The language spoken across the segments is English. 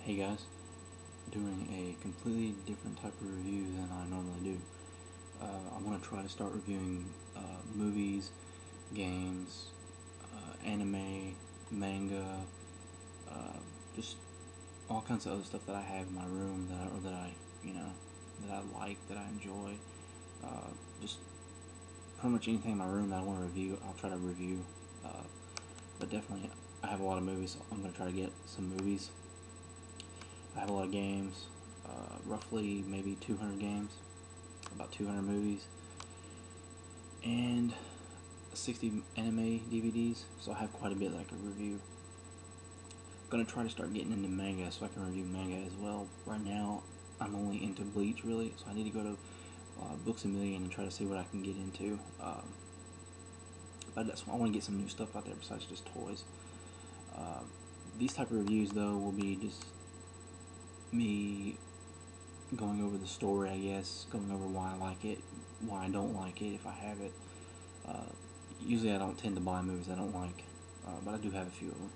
Hey guys, doing a completely different type of review than I normally do. I want to try to start reviewing movies, games, anime, manga, uh, just all kinds of other stuff that I have in my room that I, you know, that I like, that I enjoy. Just pretty much anything in my room that I want to review, I'll try to review. Uh, but definitely, I have a lot of movies, so I'm going to try to get some movies. I have a lot of games, roughly maybe 200 games, about 200 movies, and 60 anime DVDs, so I have quite a bit that I can review. I'm going to try to start getting into manga so I can review manga as well. Right now, I'm only into Bleach, really, so I need to go to Books A Million and try to see what I can get into. But I want to get some new stuff out there besides just toys. Uh, these type of reviews, though, will be just me going over the story, I guess, going over why I like it, why I don't like it, if I have it. Uh, Usually I don't tend to buy movies I don't like, but I do have a few of them.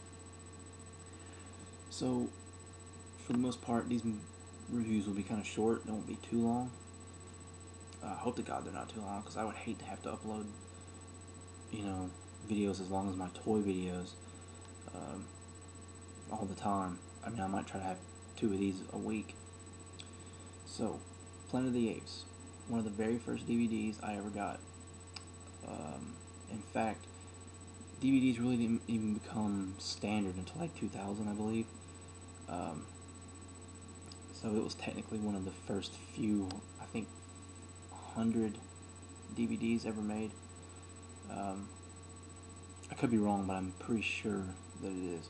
So, for the most part, these reviews will be kind of short, they won't be too long. I hope to God they're not too long, because I would hate to have to upload, videos as long as my toy videos um, all the time. I mean, I might try to have 2 of these a week. So, Planet of the Apes, one of the very first DVDs I ever got. In fact, DVDs really didn't even become standard until like 2000, I believe. Um, so it was technically one of the first few, I think, 100 DVDs ever made. I could be wrong, but I'm pretty sure that it is.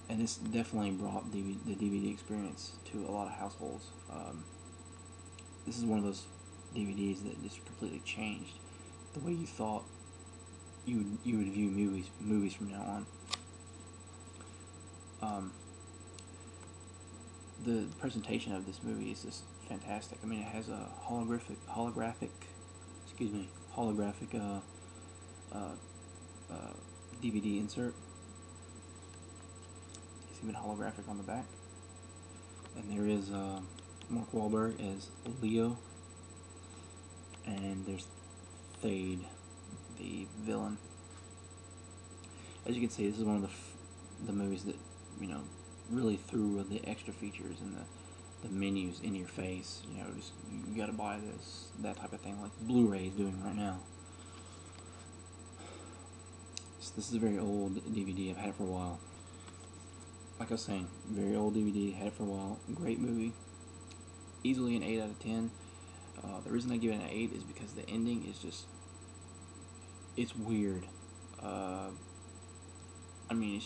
And this definitely brought the DVD experience to a lot of households. This is one of those DVDs that just completely changed the way you thought you would view movies from now on. The presentation of this movie is just fantastic. I mean, it has a holographic uh, DVD insert. It's even holographic on the back. And there is Mark Wahlberg as Leo, and there's Thade, the villain. As you can see, this is one of the movies that really threw the extra features and the menus in your face. Just you got to buy that type of thing, like Blu-ray is doing right now. So this is a very old DVD. I've had it for a while. Like I was saying, very old DVD. Had it for a while. Great movie. Easily an 8 out of 10. The reason I give it an 8 is because the ending is it's weird. I mean,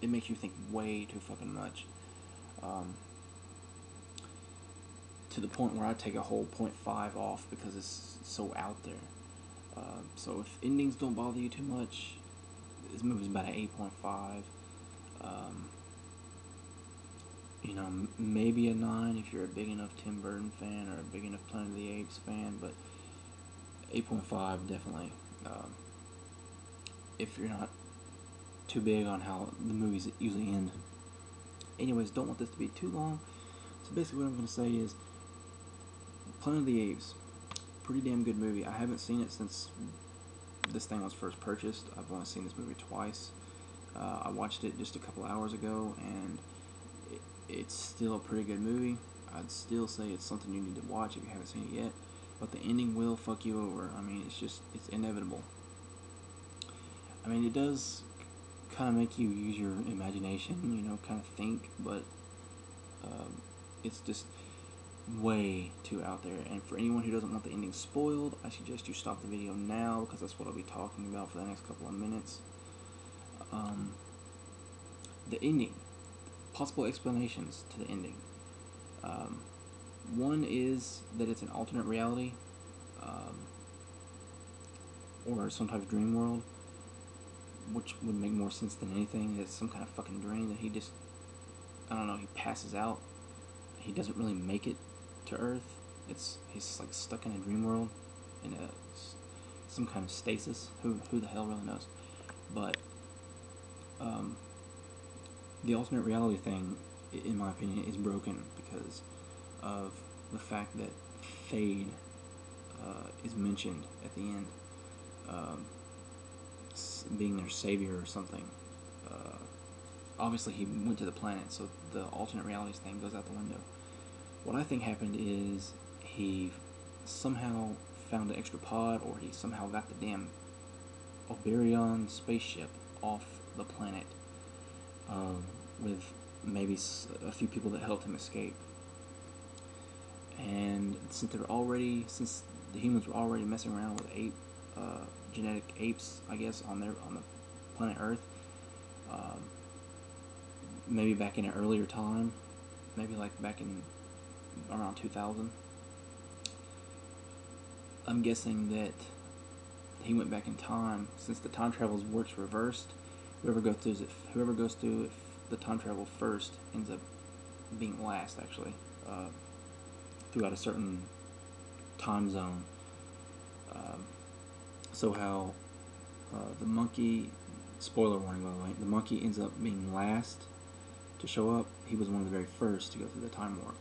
it makes you think way too fucking much. To the point where I take a whole 0.5 off because it's so out there. So if endings don't bother you too much, this movie's about an 8.5. Maybe a 9 if you're a big enough Tim Burton fan or a big enough Planet of the Apes fan, but 8.5 definitely. If you're not too big on how the movies usually end. Anyways, don't want this to be too long. So basically what I'm going to say is Planet of the Apes, pretty damn good movie. I haven't seen it since this thing was first purchased. I've only seen this movie twice. I watched it just a couple hours ago, and it's still a pretty good movie. I'd still say it's something you need to watch if you haven't seen it yet. But the ending will fuck you over. I mean, it's inevitable. I mean, it does kind of make you use your imagination, kind of think, but it's just way too out there. And for anyone who doesn't want the ending spoiled, I suggest you stop the video now, because that's what I'll be talking about for the next couple of minutes. The ending. Possible explanations to the ending. One is that it's an alternate reality, or some type of dream world, which would make more sense than anything. It's some kind of fucking dream that he passes out. He doesn't really make it to Earth. He's like stuck in a dream world, in some kind of stasis. Who the hell really knows? But the alternate reality thing, in my opinion, is broken because of the fact that Fade is mentioned at the end, um, being their savior or something. Uh, Obviously, he went to the planet, so the alternate realities thing goes out the window. What I think happened is he somehow found an extra pod, or he somehow got the damn Oberion spaceship off the planet, with maybe a few people that helped him escape. And since the humans were already messing around with genetic apes, I guess, on the planet Earth, um, maybe back in an earlier time, maybe like back in around 2000. I'm guessing that he went back in time, since the time travel works reversed. Whoever goes through the time travel first ends up being last, actually, throughout a certain time zone. So how the monkey, spoiler warning by the way, the monkey ends up being last to show up. He was one of the very first to go through the time warp.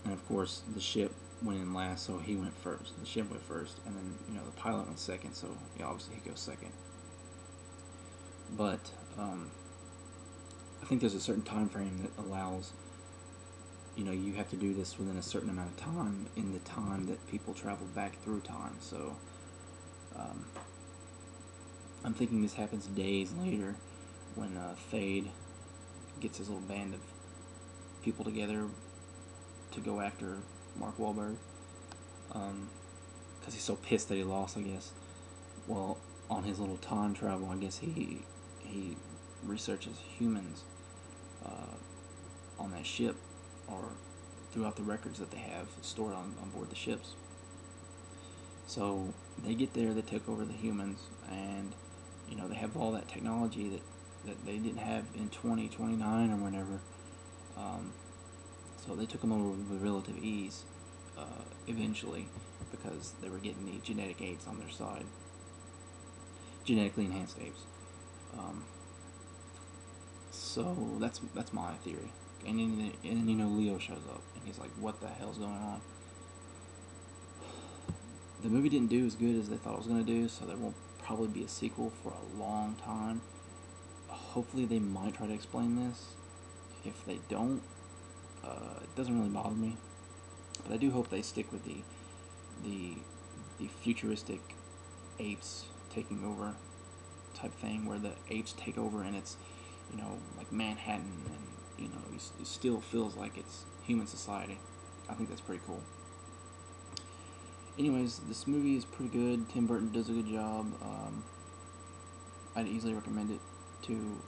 And of course, the ship went in last, so he went first. The ship went first, and then the pilot went second. So yeah, obviously he goes second. But I think there's a certain time frame that allows. You have to do this within a certain amount of time in the time that people travel back through time. So I'm thinking this happens days later when Fade gets his little band of people together to go after Mark Wahlberg, because he's so pissed that he lost, I guess. Well, on his little time travel, I guess he researches humans on that ship, or throughout the records that they have stored on board the ships. So they get there, they take over the humans, and they have all that technology that they didn't have in 2029 or whenever. So they took them over with relative ease, eventually, because they were getting the genetic apes on their side, genetically enhanced apes. So that's my theory. And then Leo shows up, and he's like, "What the hell's going on?" The movie didn't do as good as they thought it was going to do, so there won't probably be a sequel for a long time. Hopefully they might try to explain this. If they don't, it doesn't really bother me. But I do hope they stick with the futuristic apes taking over type thing, where the apes take over and it's like Manhattan, and it still feels like it's human society. I think that's pretty cool. Anyways, this movie is pretty good. Tim Burton does a good job. I'd easily recommend it to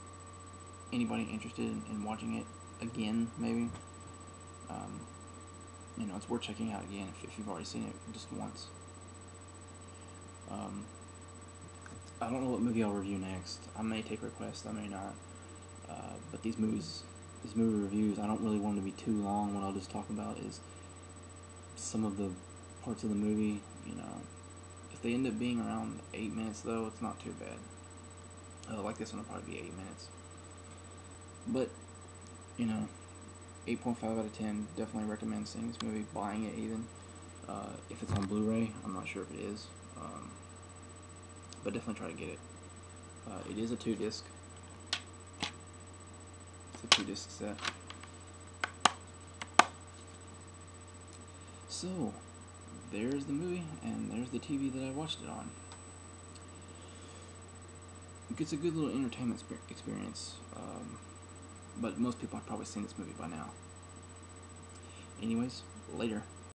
anybody interested in watching it again, maybe. It's worth checking out again if you've already seen it just once. I don't know what movie I'll review next. I may take requests, I may not. But these movie reviews, I don't really want them to be too long. What I'll just talk about is some of the parts of the movie. If they end up being around 8 minutes, though, it's not too bad. Like this one will probably be 8 minutes. But 8.5 out of 10. Definitely recommend seeing this movie, buying it even. If it's on Blu-ray, I'm not sure if it is. But definitely try to get it. It is a 2-disc. It's a 2-disc set. So, there's the movie, and there's the TV that I watched it on. It's a good little entertainment experience. But most people have probably seen this movie by now. Anyways, later.